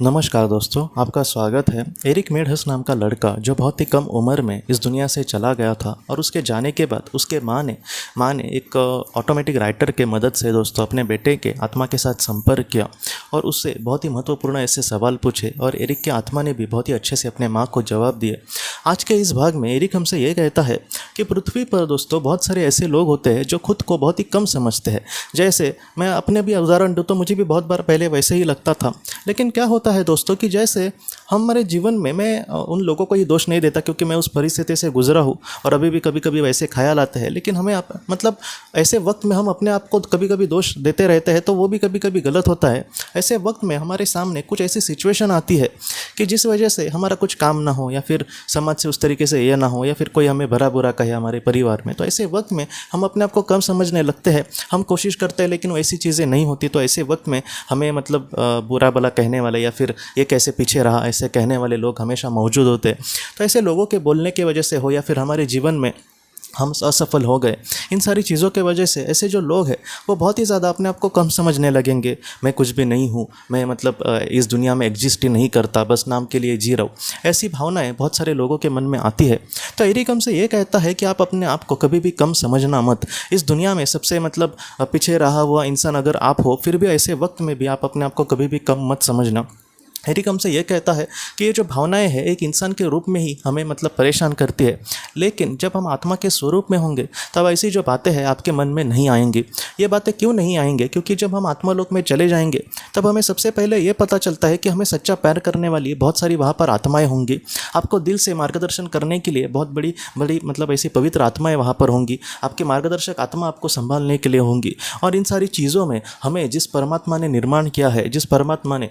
नमस्कार दोस्तों, आपका स्वागत है। एरिक मेडहस नाम का लड़का जो बहुत ही कम उम्र में इस दुनिया से चला गया था और उसके जाने के बाद उसके माँ ने एक ऑटोमेटिक राइटर के मदद से दोस्तों अपने बेटे के आत्मा के साथ संपर्क किया और उससे बहुत ही महत्वपूर्ण ऐसे सवाल पूछे और एरिक की आत्मा ने भी बहुत ही अच्छे से अपने माँ को जवाब दिए। आज के इस भाग में एरिक हमसे ये कहता है कि पृथ्वी पर दोस्तों बहुत सारे ऐसे लोग होते हैं जो खुद को बहुत ही कम समझते हैं। जैसे मैं अपने भी उदाहरण दूँ तो मुझे भी बहुत बार पहले वैसे ही लगता था, लेकिन क्या होता है दोस्तों कि जैसे हमारे जीवन में, मैं उन लोगों को ये दोष नहीं देता क्योंकि मैं उस परिस्थिति से गुजरा हूँ और अभी भी कभी कभी वैसे ख्याल आते हैं, लेकिन हमें मतलब ऐसे वक्त में हम अपने आप को कभी कभी दोष देते रहते हैं तो वो भी कभी कभी गलत होता है। ऐसे वक्त में हमारे सामने कुछ ऐसी सिचुएशन आती है कि जिस वजह से हमारा कुछ काम ना हो या फिर समाज से उस तरीके से ये ना हो या फिर कोई हमें भला बुरा कहे हमारे परिवार में, तो ऐसे वक्त में हम अपने आप को कम समझने लगते हैं। हम कोशिश करते हैं लेकिन वैसी चीज़ें नहीं होती, तो ऐसे वक्त में हमें मतलब बुरा भला कहने वाले या फिर ये कैसे पीछे रहा ऐसे कहने वाले लोग हमेशा मौजूद होते हैं। तो ऐसे लोगों के बोलने की वजह से हो या फिर हमारे जीवन में हम असफल हो गए, इन सारी चीज़ों के वजह से ऐसे जो लोग हैं वो बहुत ही ज़्यादा अपने आप को कम समझने लगेंगे। मैं कुछ भी नहीं हूँ, मैं मतलब इस दुनिया में एग्जिस्ट ही नहीं करता, बस नाम के लिए जी रहा हूँ। ऐसी भावनाएं बहुत सारे लोगों के मन में आती है। तो एरिक हमसे ये कहता है कि आप अपने आप को कभी भी कम समझना मत। इस दुनिया में सबसे मतलब पीछे रहा हुआ इंसान अगर आप हो, फिर भी ऐसे वक्त में भी आप अपने आप को कभी भी कम मत समझना। एरिक हमसे ये कहता है कि ये जो भावनाएं हैं एक इंसान के रूप में ही हमें मतलब परेशान करती है, लेकिन जब हम आत्मा के स्वरूप में होंगे तब ऐसी जो बातें हैं आपके मन में नहीं आएंगी। ये बातें क्यों नहीं आएंगे? क्योंकि जब हम आत्मालोक में चले जाएंगे तब हमें सबसे पहले ये पता चलता है कि हमें सच्चा प्यार करने वाली बहुत सारी वहाँ पर आत्माएँ होंगी। आपको दिल से मार्गदर्शन करने के लिए बहुत बड़ी बड़ी मतलब ऐसी पवित्र आत्माएँ वहाँ पर होंगी। आपकी मार्गदर्शक आत्मा आपको संभालने के लिए होंगी। और इन सारी चीज़ों में हमें जिस परमात्मा ने निर्माण किया है, जिस परमात्मा ने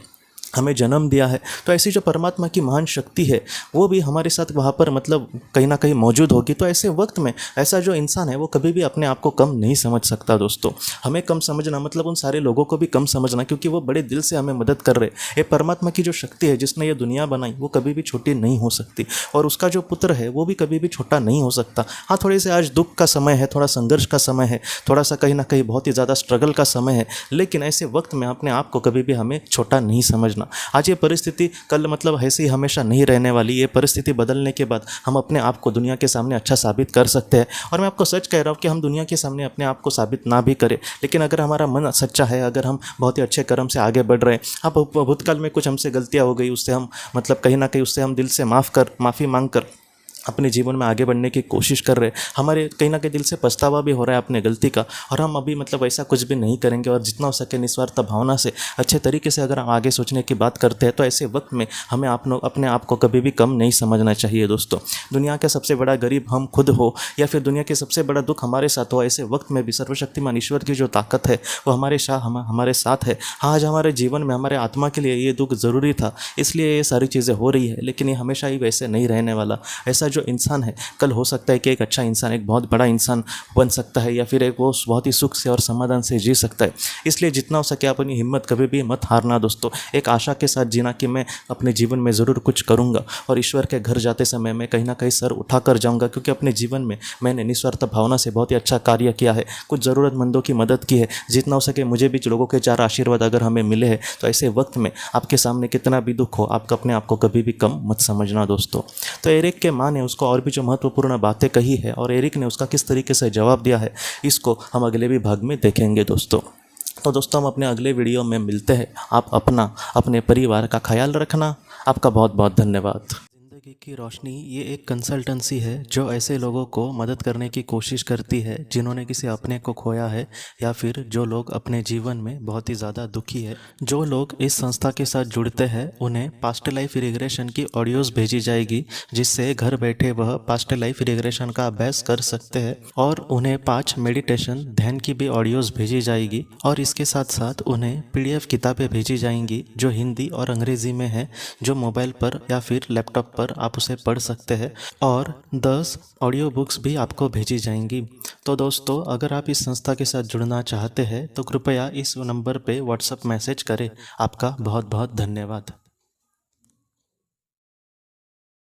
हमें जन्म दिया है, तो ऐसी जो परमात्मा की महान शक्ति है वो भी हमारे साथ वहाँ पर मतलब कहीं ना कहीं मौजूद होगी। तो ऐसे वक्त में ऐसा जो इंसान है वो कभी भी अपने आप को कम नहीं समझ सकता। दोस्तों, हमें कम समझना मतलब उन सारे लोगों को भी कम समझना, क्योंकि वो बड़े दिल से हमें मदद कर रहे। ये परमात्मा की जो शक्ति है जिसने ये दुनिया बनाई वो कभी भी छोटी नहीं हो सकती, और उसका जो पुत्र है वो भी कभी भी छोटा नहीं हो सकता। हाँ, थोड़े से आज दुख का समय है, थोड़ा संघर्ष का समय है, थोड़ा सा कहीं ना कहीं बहुत ही ज़्यादा स्ट्रगल का समय है, लेकिन ऐसे वक्त में अपने आप को कभी भी हमें छोटा नहीं समझना। आज ये परिस्थिति कल मतलब ऐसे ही हमेशा नहीं रहने वाली। ये परिस्थिति बदलने के बाद हम अपने आप को दुनिया के सामने अच्छा साबित कर सकते हैं। और मैं आपको सच कह रहा हूँ कि हम दुनिया के सामने अपने आप को साबित ना भी करें, लेकिन अगर हमारा मन सच्चा है, अगर हम बहुत ही अच्छे कर्म से आगे बढ़ रहे हैं, अब भूतकाल में कुछ हमसे गलतियाँ हो गई, उससे हम मतलब कहीं ना कहीं उससे हम दिल से माफ़ी मांग कर अपने जीवन में आगे बढ़ने की कोशिश कर रहे हैं, हमारे कहीं ना कहीं दिल से पछतावा भी हो रहा है अपने गलती का, और हम अभी मतलब ऐसा कुछ भी नहीं करेंगे और जितना हो सके निस्वार्थ भावना से अच्छे तरीके से अगर हम आगे सोचने की बात करते हैं, तो ऐसे वक्त में हमें अपने आप को कभी भी कम नहीं समझना चाहिए। दोस्तों, दुनिया का सबसे बड़ा गरीब हम खुद हो या फिर दुनिया के सबसे बड़ा दुख हमारे साथ हो, ऐसे वक्त में भी सर्वशक्तिमान ईश्वर की जो ताकत है वो हमारे साथ है। हाँ, आज हमारे जीवन में हमारे आत्मा के लिए ये दुख ज़रूरी था, इसलिए ये सारी चीज़ें हो रही है, लेकिन ये हमेशा ही वैसे नहीं रहने वाला। ऐसा जो इंसान है कल हो सकता है कि एक अच्छा इंसान, एक बहुत बड़ा इंसान बन सकता है, या फिर एक वो बहुत ही सुख से और समाधान से जी सकता है। इसलिए जितना हो सके अपनी हिम्मत कभी भी मत हारना दोस्तों। एक आशा के साथ जीना कि मैं अपने जीवन में ज़रूर कुछ करूँगा और ईश्वर के घर जाते समय मैं कहीं ना कहीं सर उठा कर जाऊँगा, क्योंकि अपने जीवन में मैंने निस्वार्थ भावना से बहुत ही अच्छा कार्य किया है, कुछ ज़रूरतमंदों की मदद की है। जितना हो सके मुझे भी लोगों के 4 आशीर्वाद अगर हमें मिले हैं, तो ऐसे वक्त में आपके सामने कितना भी दुख हो, आप अपने आप को कभी भी कम मत समझना दोस्तों। तो एरिक के माँ ने उसको और भी जो महत्वपूर्ण बातें कही है और एरिक ने उसका किस तरीके से जवाब दिया है, इसको हम अगले भी भाग में देखेंगे दोस्तों। तो दोस्तों, हम अपने अगले वीडियो में मिलते हैं। आप अपने परिवार का ख्याल रखना। आपका बहुत बहुत धन्यवाद। ज़िंदगी की रोशनी ये एक कंसल्टेंसी है जो ऐसे लोगों को मदद करने की कोशिश करती है जिन्होंने किसी अपने को खोया है, या फिर जो लोग अपने जीवन में बहुत ही ज़्यादा दुखी है। जो लोग इस संस्था के साथ जुड़ते हैं उन्हें पास्ट लाइफ रिग्रेशन की ऑडियोज़ भेजी जाएगी, जिससे घर बैठे वह पास्ट लाइफ रिग्रेशन का अभ्यास कर सकते हैं, और उन्हें 5 मेडिटेशन ध्यान की भी ऑडियोज़ भेजी जाएगी। और इसके साथ साथ उन्हें PDF किताबें भेजी जाएंगी जो हिंदी और अंग्रेज़ी में है, जो मोबाइल पर या फिर लैपटॉप पर आप उसे पढ़ सकते हैं, और 10 ऑडियो बुक्स भी आपको भेजी जाएंगी। तो दोस्तों, अगर आप इस संस्था के साथ जुड़ना चाहते हैं तो कृपया इस नंबर पे व्हाट्सएप मैसेज करें। आपका बहुत बहुत धन्यवाद।